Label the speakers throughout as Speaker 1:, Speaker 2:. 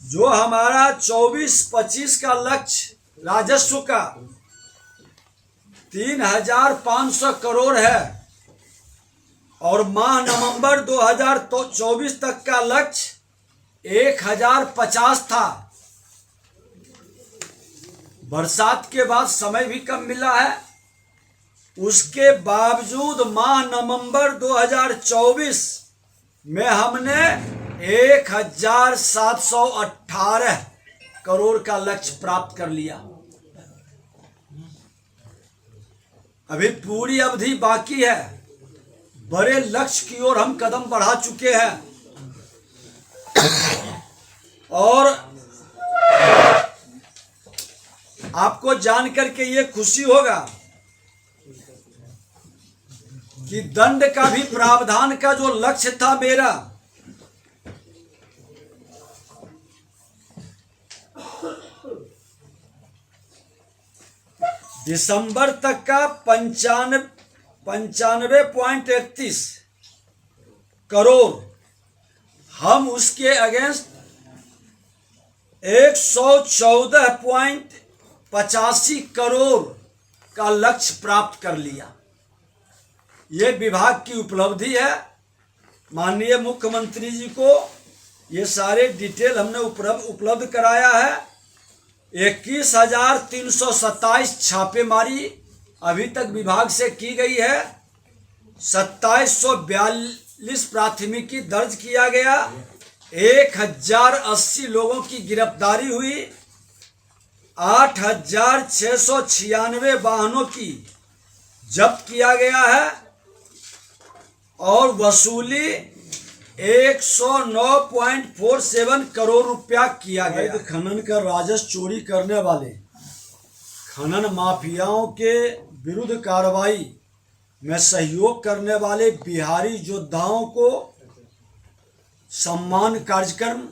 Speaker 1: जो हमारा 24-25 का लक्ष्य राजस्व का 3,500 करोड़ है और माह नवंबर 2024 तक का लक्ष्य 1,050 था। बरसात के बाद समय भी कम मिला है, उसके बावजूद माह नवंबर 2024 में हमने 1,718 करोड़ का लक्ष्य प्राप्त कर लिया। अभी पूरी अवधि बाकी है, बड़े लक्ष्य की ओर हम कदम बढ़ा चुके हैं। और आपको जानकर के ये खुशी होगा कि दंड का भी प्रावधान का जो लक्ष्य था मेरा, दिसंबर तक का 95.31 करोड़, हम उसके अगेंस्ट 114.85 करोड़ का लक्ष्य प्राप्त कर लिया। ये विभाग की उपलब्धि है। माननीय मुख्यमंत्री जी को ये सारे डिटेल हमने उपलब्ध कराया है। 21,327 छापेमारी अभी तक विभाग से की गई है। 2742 प्राथमिकी दर्ज किया गया। 1,080 लोगों की गिरफ्तारी हुई। 8,696 वाहनों की जब्त किया गया है और वसूली 109.47 करोड़ रुपया किया गया। खनन का राजस्व चोरी करने वाले खनन माफियाओं के विरुद्ध कार्रवाई में सहयोग करने वाले बिहारी योद्धाओं को सम्मान कार्यक्रम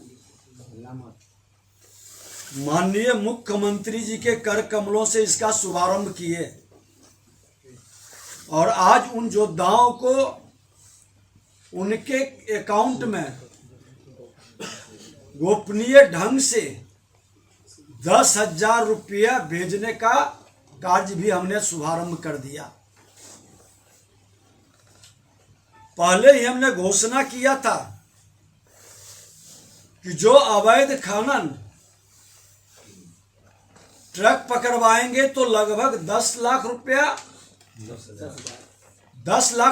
Speaker 1: माननीय मुख्यमंत्री जी के कर कमलों से इसका शुभारंभ किए और आज उन योद्धाओं को उनके अकाउंट में गोपनीय ढंग से 10,000 रुपया भेजने का कार्य भी हमने शुभारंभ कर दिया। पहले ही हमने घोषणा किया था कि जो अवैध खनन ट्रक पकड़वाएंगे तो लगभग 10 लाख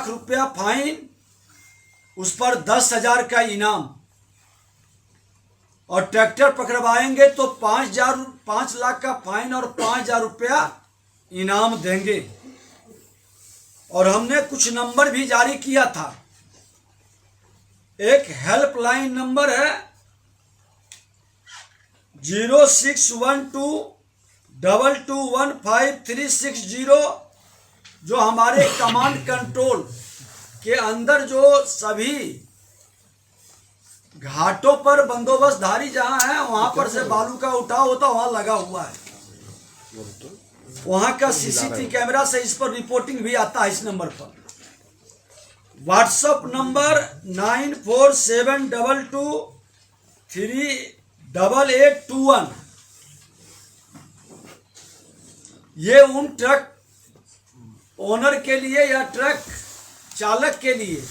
Speaker 1: रुपया फाइन, उस पर 10,000 का इनाम, और ट्रैक्टर पकड़वाएंगे तो 5 लाख का फाइन और 5,000 रुपया इनाम देंगे। और हमने कुछ नंबर भी जारी किया था। एक हेल्पलाइन नंबर है 0612221530, जो हमारे कमांड कंट्रोल के अंदर जो सभी घाटों पर बंदोबस्तधारी जहां है वहां पर से बालू का उठाव होता वहां लगा हुआ है। वहां का सीसीटीवी कैमरा से इस पर रिपोर्टिंग भी आता है। इस नंबर पर व्हाट्सएप नंबर 9472238821, ये उन ट्रक ओनर के लिए या ट्रक चालक के लिए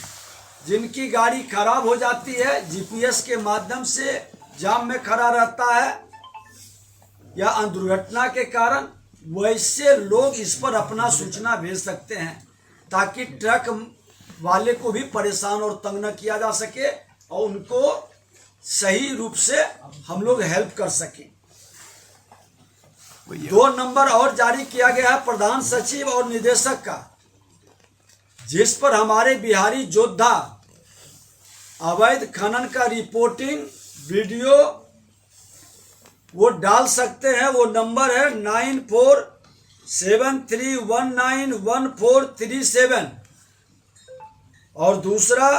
Speaker 1: जिनकी गाड़ी खराब हो जाती है, जीपीएस के माध्यम से जाम में खड़ा रहता है या दुर्घटना के कारण, वैसे लोग इस पर अपना सूचना भेज सकते हैं ताकि ट्रक वाले को भी परेशान और तंग न किया जा सके और उनको सही रूप से हम लोग हेल्प कर सकें। 2 नंबर और जारी किया गया है प्रधान सचिव और निदेशक का, जिस पर हमारे बिहारी योद्धा अवैध खनन का रिपोर्टिंग वीडियो वो डाल सकते हैं। वो नंबर है 9473191437 और दूसरा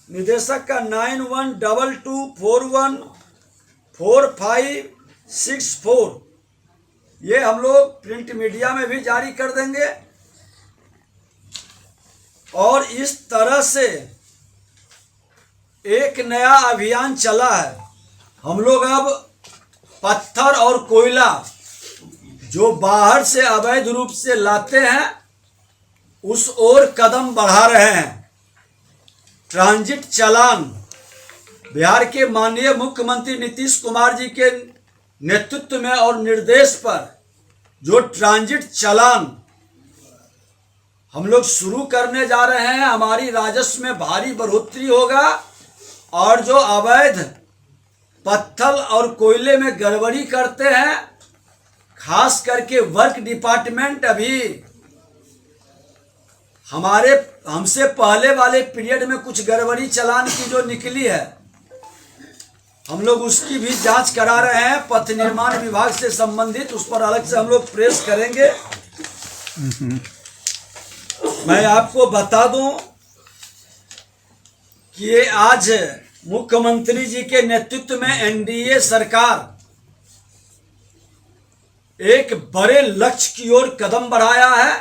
Speaker 1: निदेशक का 9122414564। ये हम लोग प्रिंट मीडिया में भी जारी कर देंगे। और इस तरह से एक नया अभियान चला है। हम लोग अब पत्थर और कोयला जो बाहर से अवैध रूप से लाते हैं उस ओर कदम बढ़ा रहे हैं। ट्रांजिट चालान बिहार के माननीय मुख्यमंत्री नीतीश कुमार जी के नेतृत्व में और निर्देश पर जो ट्रांजिट चालान हम लोग शुरू करने जा रहे हैं, हमारी राजस्व में भारी बढ़ोतरी होगा और जो अवैध पत्थर और कोयले में गड़बड़ी करते हैं, खास करके वर्क डिपार्टमेंट अभी हमसे पहले वाले पीरियड में कुछ गड़बड़ी चालान की जो निकली है, हम लोग उसकी भी जांच करा रहे हैं। पथ निर्माण विभाग से संबंधित उस पर अलग से हम लोग प्रेस करेंगे। मैं आपको बता दूं कि ये आज मुख्यमंत्री जी के नेतृत्व में एनडीए सरकार एक बड़े लक्ष्य की ओर कदम बढ़ाया है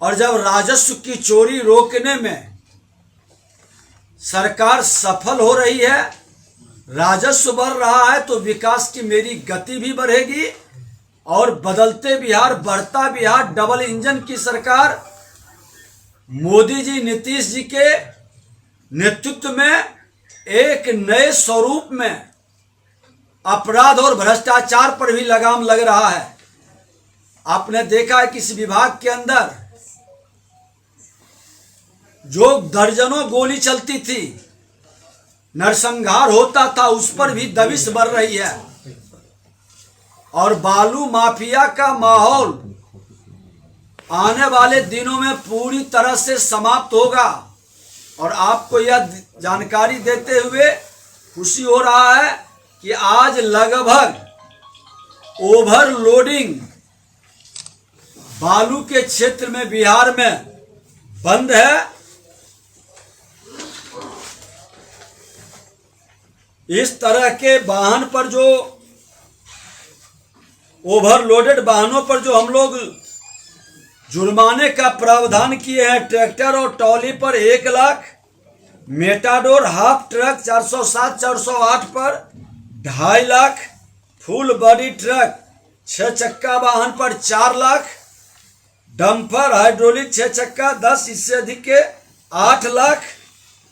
Speaker 1: और जब राजस्व की चोरी रोकने में सरकार सफल हो रही है, राजस्व बढ़ रहा है, तो विकास की मेरी गति भी बढ़ेगी और बदलते बिहार बढ़ता बिहार डबल इंजन की सरकार मोदी जी नीतीश जी के नेतृत्व में एक नए स्वरूप में अपराध और भ्रष्टाचार पर भी लगाम लग रहा है। आपने देखा है कि इस विभाग के अंदर जो दर्जनों गोली चलती थी, नरसंहार होता था, उस पर भी दबिश बढ़ रही है और बालू माफिया का माहौल आने वाले दिनों में पूरी तरह से समाप्त होगा। और आपको यह जानकारी देते हुए खुशी हो रहा है कि आज लगभग ओवरलोडिंग बालू के क्षेत्र में बिहार में बंद है। इस तरह के वाहन पर जो ओवरलोडेड वाहनों पर जो हम लोग जुर्माने का प्रावधान किए हैं, ट्रैक्टर और ट्रॉली पर 1 लाख, मेटाडोर हाफ ट्रक 407 408 पर 2.5 लाख, फुल बॉडी ट्रक 6 चक्का वाहन पर 4 लाख, डंपर हाइड्रोलिक 6 चक्का 10 इससे अधिक के 8 लाख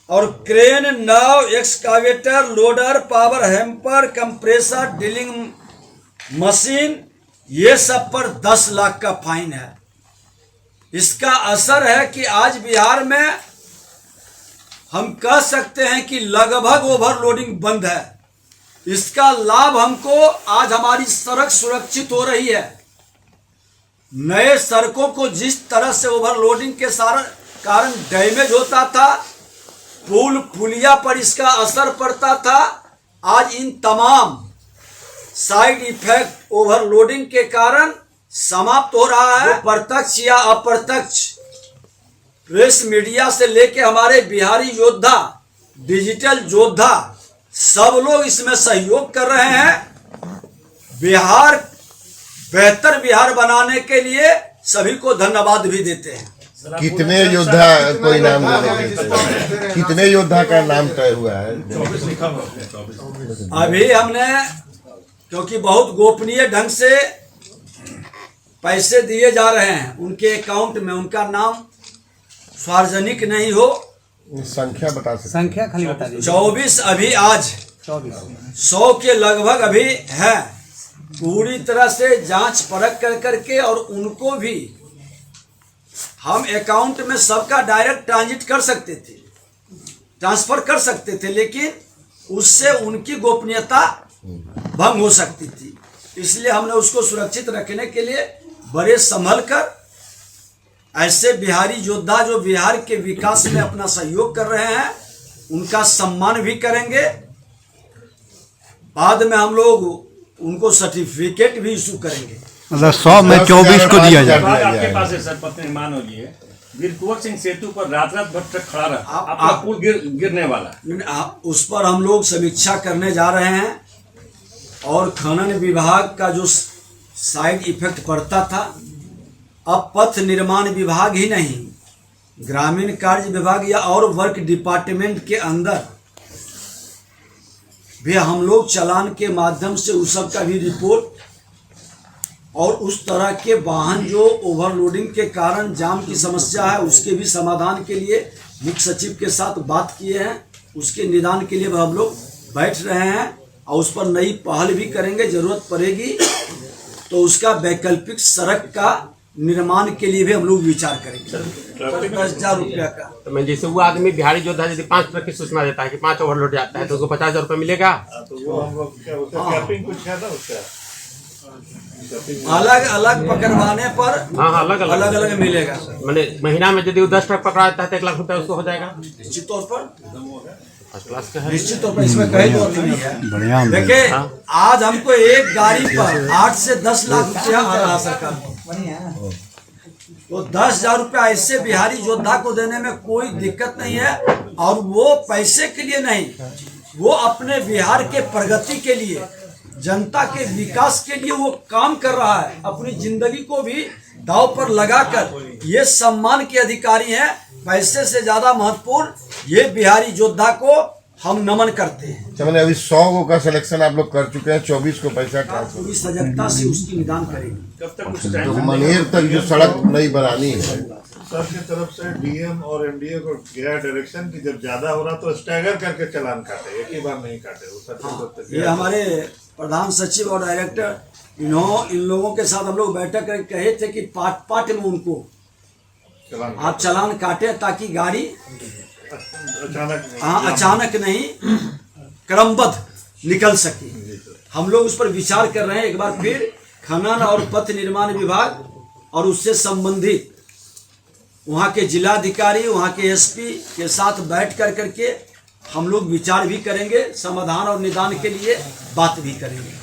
Speaker 1: और क्रेन, नाव, excavator, loader, power hammer, compressor, drilling machine, ये सब पर 10 लाख का फाइन है। इसका असर है कि आज बिहार में हम कह सकते हैं कि लगभग ओवरलोडिंग बंद है। इसका लाभ हमको आज हमारी सड़क सुरक्षित हो रही है। नए सड़कों को जिस तरह से ओवरलोडिंग के कारण डैमेज होता था, पुल पुलिया पर इसका असर पड़ता था, आज इन तमाम साइड इफेक्ट ओवरलोडिंग के कारण समाप्त हो रहा है। प्रत्यक्ष या अप्रत्यक्ष प्रेस मीडिया से लेके हमारे बिहारी योद्धा, डिजिटल योद्धा, सब लोग इसमें सहयोग कर रहे हैं। बिहार बेहतर बिहार बनाने के लिए सभी को धन्यवाद भी देते हैं।
Speaker 2: कितने योद्धा को इनाम देने, कितने योद्धा का नाम तय हुआ है?
Speaker 1: अभी हमने, क्योंकि बहुत गोपनीय ढंग से पैसे दिए जा रहे हैं उनके अकाउंट में, उनका नाम सार्वजनिक नहीं हो,
Speaker 2: संख्या बता सकते?
Speaker 3: संख्या खाली बता दीजिए।
Speaker 1: 24 अभी आज 100 के लगभग अभी है। पूरी तरह से जांच परख कर करके और उनको भी हम अकाउंट में सबका डायरेक्ट ट्रांजिट कर सकते थे, ट्रांसफर कर सकते थे, लेकिन उससे उनकी गोपनीयता भंग हो सकती थी। इसलिए हमने उसको सुरक्षित रखने के लिए बड़े संभल कर ऐसे बिहारी योद्धा जो बिहार के विकास में अपना सहयोग कर रहे हैं उनका सम्मान भी करेंगे। बाद में हम लोग उनको सर्टिफिकेट भी इशू करेंगे।
Speaker 3: मतलब 100 में 24 को दिया जाएगा।
Speaker 4: आपके पास है सर, पथ निर्माण हो गई है, वीर कुंवर सिंह सेतु पर रात भर ट्रक खड़ा रहा, आपका पुल गिरने वाला,
Speaker 1: उस पर हम लोग समीक्षा करने जा रहे हैं और खनन विभाग का जो साइड इफेक्ट पड़ता था, अब पथ निर्माण विभाग ही नहीं, ग्रामीण कार्य विभाग या और वर्क डिपार्टमेंट के अंदर भी हम लोग चालान के माध्यम से उस सब का भी रिपोर्ट और उस तरह के वाहन जो ओवरलोडिंग के कारण जाम की समस्या है उसके भी समाधान के लिए मुख्य सचिव के साथ बात किए हैं। उसके निदान के लिए हम लोग बैठ रहे हैं और उस पर नई पहल भी करेंगे। जरूरत पड़ेगी तो उसका वैकल्पिक सड़क का निर्माण के लिए भी हम लोग विचार करेंगे। 10,000 रुपया का
Speaker 5: तो मैं जैसे वो आदमी बिहारी योद्धा यदि 5 ट्रक की सूचना देता है कि 5 ओवरलोड जाता है तो उसको 50,000 रुपये मिलेगा।
Speaker 6: तो वो हम लोग क्या उसका कैपिंग कुछ है ना उसका
Speaker 1: अलग अलग पकड़वाने पर
Speaker 5: हाँ अलग
Speaker 1: अलग मिलेगा।
Speaker 5: मैंने महीना में यदि वो 10 ट्रक पकड़ा देता है तो 1 लाख रुपया उसको हो जाएगा।
Speaker 1: निश्चित तौर पर
Speaker 5: फर्स्ट क्लास का है।
Speaker 1: निश्चित तौर पर इसमें कहीं दो नहीं है।
Speaker 3: बढ़िया
Speaker 1: देखिए आज हमको एक गाड़ी पर 8 से 10 लाख रुपया आ रहा सरकार तो 10,000 रुपया ऐसे बिहारी योद्धा को देने में कोई दिक्कत नहीं है। और वो पैसे के लिए नहीं, वो अपने बिहार के प्रगति के लिए, जनता के विकास के लिए वो काम कर रहा है। अपनी जिंदगी को भी दांव पर लगाकर ये सम्मान के अधिकारी हैं। पैसे से ज्यादा महत्वपूर्ण ये बिहारी योद्धा को हम नमन करते हैं।
Speaker 2: अच्छा, मैंने अभी 100 का सिलेक्शन आप लोग कर चुके हैं, 24 को पैसा ट्रांसफर।
Speaker 1: पूरी सजगता से उसकी निदान करेंगे।
Speaker 4: कब तक कुछ
Speaker 2: तो
Speaker 4: टाइम
Speaker 2: मनेर तक जो सड़क नई बनानी है,
Speaker 6: सर की तरफ से डीएम और एमडीए को गया डायरेक्शन की जब ज्यादा हो रहा तो स्टैगर करके चालान काटे, एक ही बार नहीं काटे। वो सर की तरफ से
Speaker 1: ये
Speaker 6: गया।
Speaker 1: हमारे प्रधान सचिव और डायरेक्टर इन लोगों के साथ हम लोग बैठक करके कहे थे कि पार्ट पार्ट में उनको
Speaker 6: चालान
Speaker 1: आप चालान काटे ताकि गाड़ी
Speaker 6: अचानक
Speaker 1: अचानक नहीं क्रमबद्ध निकल सके। हम लोग उस पर विचार कर रहे हैं। एक बार फिर खनन और पथ निर्माण विभाग और उससे संबंधित वहाँ के जिलाधिकारी, वहाँ के एसपी के साथ बैठ कर करके हम लोग विचार भी करेंगे, समाधान और निदान के लिए बात भी करेंगे।